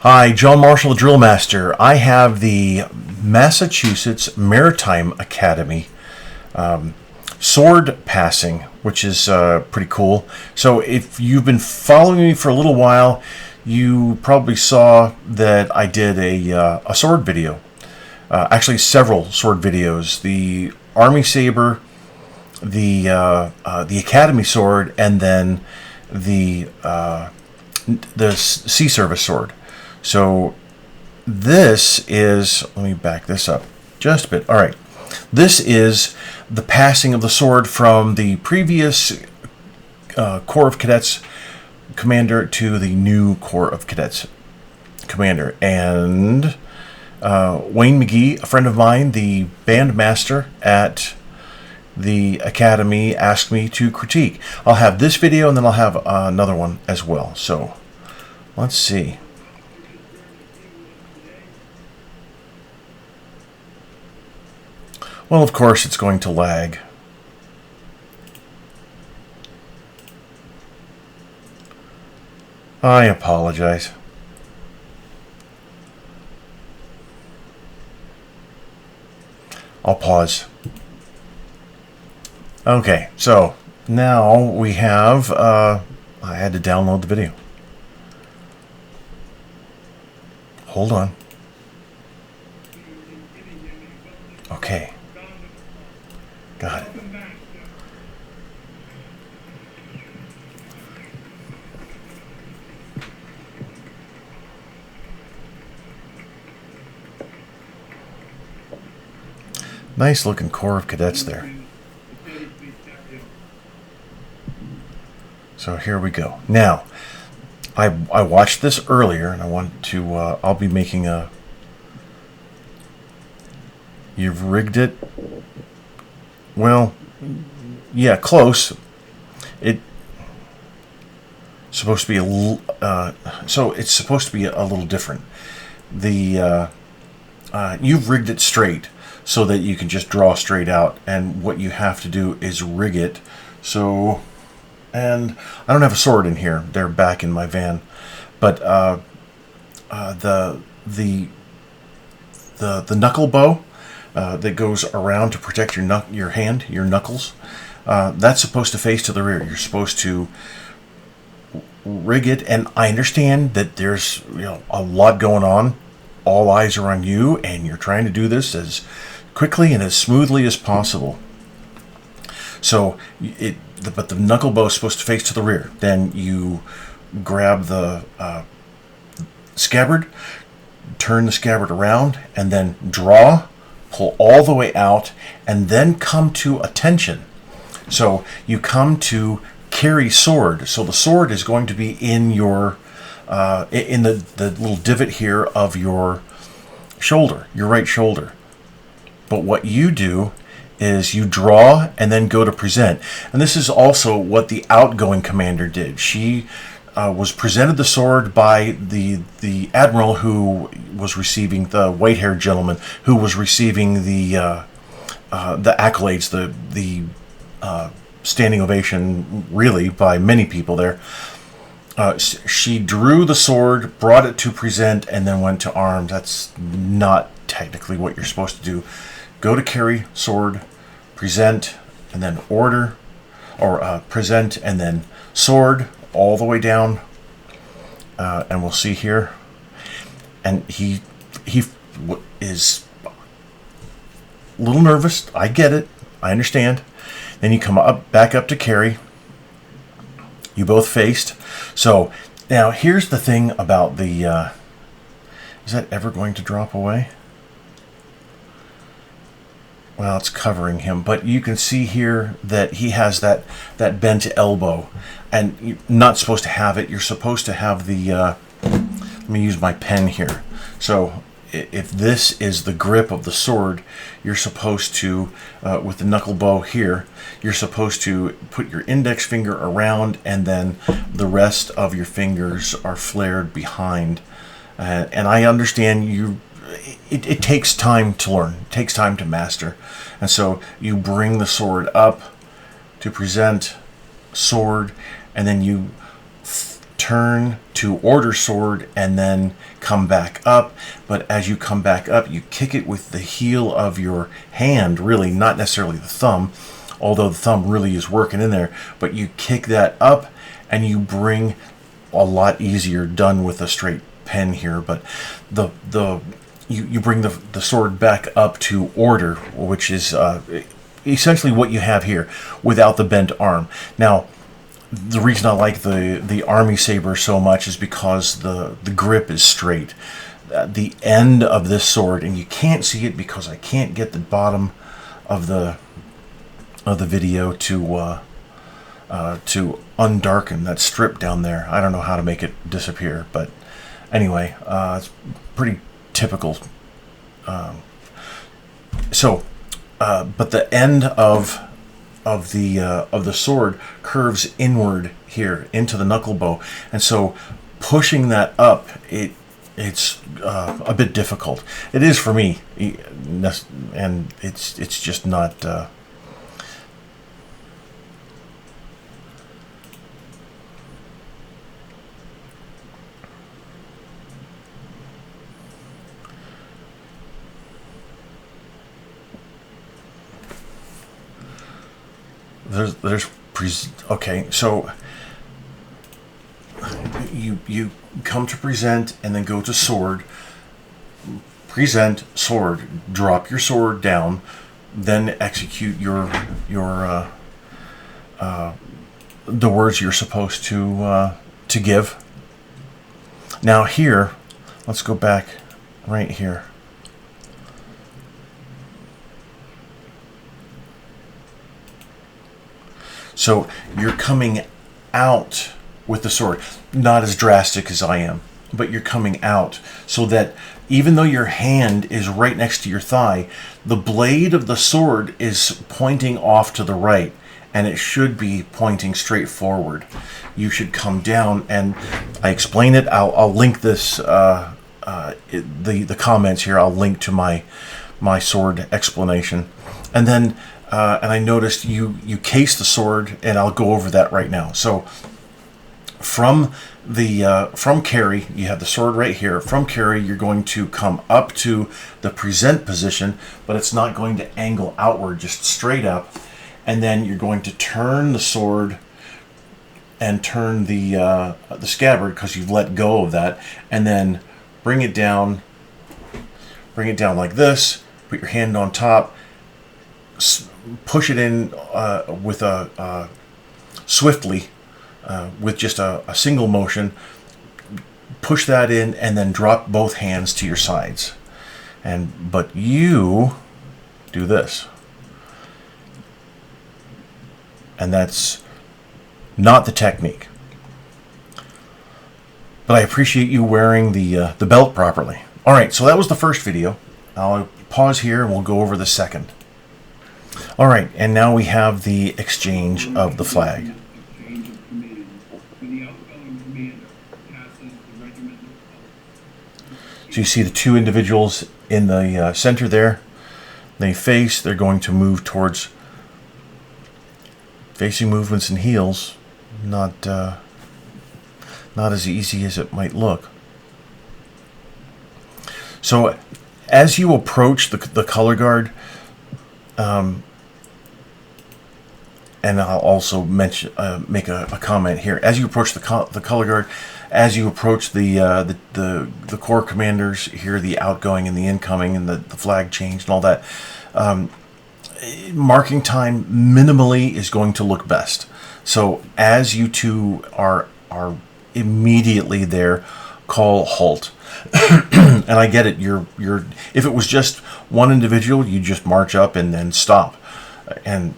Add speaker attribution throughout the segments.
Speaker 1: Hi, John Marshall, the DrillMaster. I have the Massachusetts Maritime Academy sword passing, which is pretty cool. So if you've been following me for a little while, you probably saw that I did a sword video. Actually, several sword videos. The Army Saber, the Academy sword, and then the Sea Service sword. So this is, let me back this up just a bit. All right. This is the passing of the sword from the previous Corps of Cadets commander to the new Corps of Cadets commander. And Wayne McGee, a friend of mine, the band master at the Academy, asked me to critique. I'll have this video and then I'll have another one as well. So let's see. Well, of course, it's going to lag. I apologize. I'll pause. Okay, so now we have, I had to download the video. Hold on. Okay. Got it. Nice looking Corps of Cadets there. So here we go. Now, I watched this earlier and I want to, I'll be making a, you've rigged it. Well, yeah, close. It's supposed to be a little, so it's supposed to be a little different. The you've rigged it straight so that you can just draw straight out, and what you have to do is rig it. So, and I don't have a sword in here; they're back in my van. But the knuckle bow. That goes around to protect your hand, your knuckles. That's supposed to face to the rear. You're supposed to rig it, and I understand that there's a lot going on. All eyes are on you, and you're trying to do this as quickly and as smoothly as possible. So, but the knuckle bow is supposed to face to the rear. Then you grab the scabbard, turn the scabbard around, and then draw. Pull all the way out, and then come to attention. So you come to carry sword. So the sword is going to be in your, in the little divot here of your shoulder, your right shoulder. But what you do is you draw and then go to present. And this is also what the outgoing commander did. She was presented the sword by the admiral who was receiving, the white-haired gentleman who was receiving the accolades, the standing ovation, really, by many people there. She drew the sword, brought it to present, and then went to arms. That's not technically what you're supposed to do. Go to carry sword, present, and then order, or present, and then sword, all the way down, and we'll see here. And he is a little nervous. I get it. I understand. Then you come back up to carry. You both faced. So now here's the thing about the. Is that ever going to drop away? Well, it's covering him, but you can see here that he has that bent elbow, and you're not supposed to have it. You're supposed to have the, let me use my pen here. So if this is the grip of the sword, you're supposed to, with the knuckle bow here, you're supposed to put your index finger around, and then the rest of your fingers are flared behind. And I understand it takes time to learn. It takes time to master. And so you bring the sword up to present sword, and then you turn to order sword and then come back up. But as you come back up, you kick it with the heel of your hand, really, not necessarily the thumb, although the thumb really is working in there. But you kick that up and you bring, a lot easier done with a straight pen here, but you bring the sword back up to order, which is essentially what you have here without the bent arm. Now, the reason I like the Army Saber so much is because the grip is straight. The end of this sword, and you can't see it because I can't get the bottom of the video to undarken that strip down there. I don't know how to make it disappear, but anyway, it's pretty typical. But the end of the sword curves inward here into the knuckle bow, and so pushing that up, it's a bit difficult. It is for me, and it's just not. Okay, so you come to present and then go to sword. Present, sword, drop your sword down, then execute your the words you're supposed to give. Now here, let's go back right here. So you're coming out with the sword, not as drastic as I am, but you're coming out so that even though your hand is right next to your thigh, the blade of the sword is pointing off to the right, and it should be pointing straight forward. You should come down, and I explain it. I'll link this, the comments here. I'll link to my sword explanation, and then. And I noticed you case the sword, and I'll go over that right now. So from carry, you have the sword right here. From carry, you're going to come up to the present position, but it's not going to angle outward, just straight up. And then you're going to turn the sword and turn the scabbard, because you've let go of that, and then bring it down like this. Put your hand on top. Push it in with swiftly, with just a single motion. Push that in, and then drop both hands to your sides. But you do this, and that's not the technique. But I appreciate you wearing the belt properly. All right, so that was the first video. I'll pause here, and we'll go over the second. All right, and now we have the exchange of the flag. So you see the two individuals in the center there. They're going to move towards facing movements and heels. Not as easy as it might look. So as you approach the color guard, and I'll also mention, make a comment here. As you approach the color guard, as you approach the corps commanders here, the outgoing and the incoming, and the flag change and all that, marking time minimally is going to look best. So as you two are immediately there, call halt. And I get it. You're if it was just one individual, you just march up and then stop, and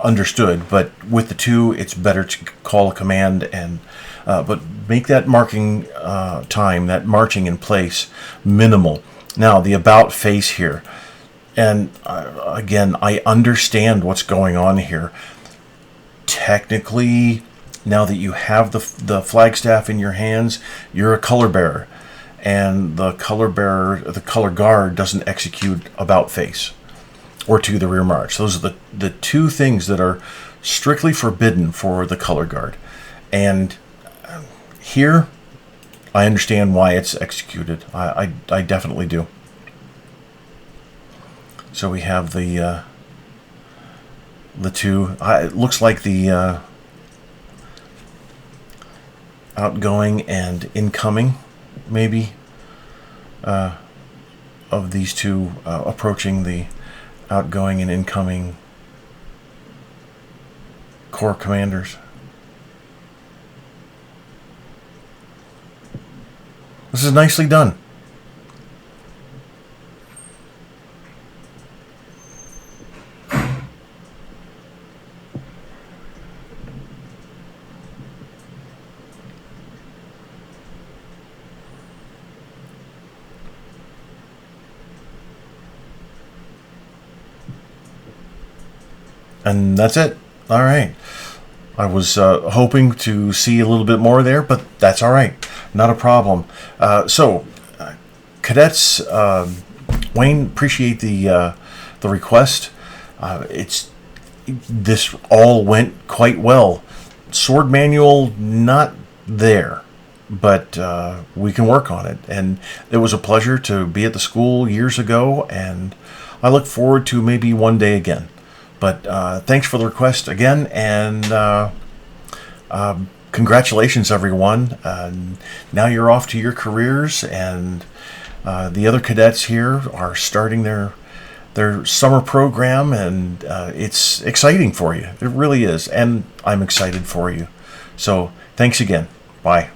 Speaker 1: understood. But with the two, it's better to call a command and but make that marking time, that marching in place, minimal. Now the about face here, and again, I understand what's going on here. Technically, now that you have the flagstaff in your hands, you're a color bearer. And the color guard doesn't execute about face or to the rear march. Those are the two things that are strictly forbidden for the color guard. And here, I understand why it's executed. I definitely do. So we have the two. It looks like the outgoing and incoming, maybe, of these two approaching the outgoing and incoming corps commanders. This is nicely done. And that's it. All right. I was hoping to see a little bit more there, but that's all right. Not a problem. Cadets, Wayne, appreciate the request. This all went quite well. Sword manual not there, but we can work on it. And it was a pleasure to be at the school years ago, and I look forward to maybe one day again. But thanks for the request again, and congratulations, everyone. Now you're off to your careers, and the other cadets here are starting their summer program, and it's exciting for you. It really is, and I'm excited for you. So thanks again. Bye.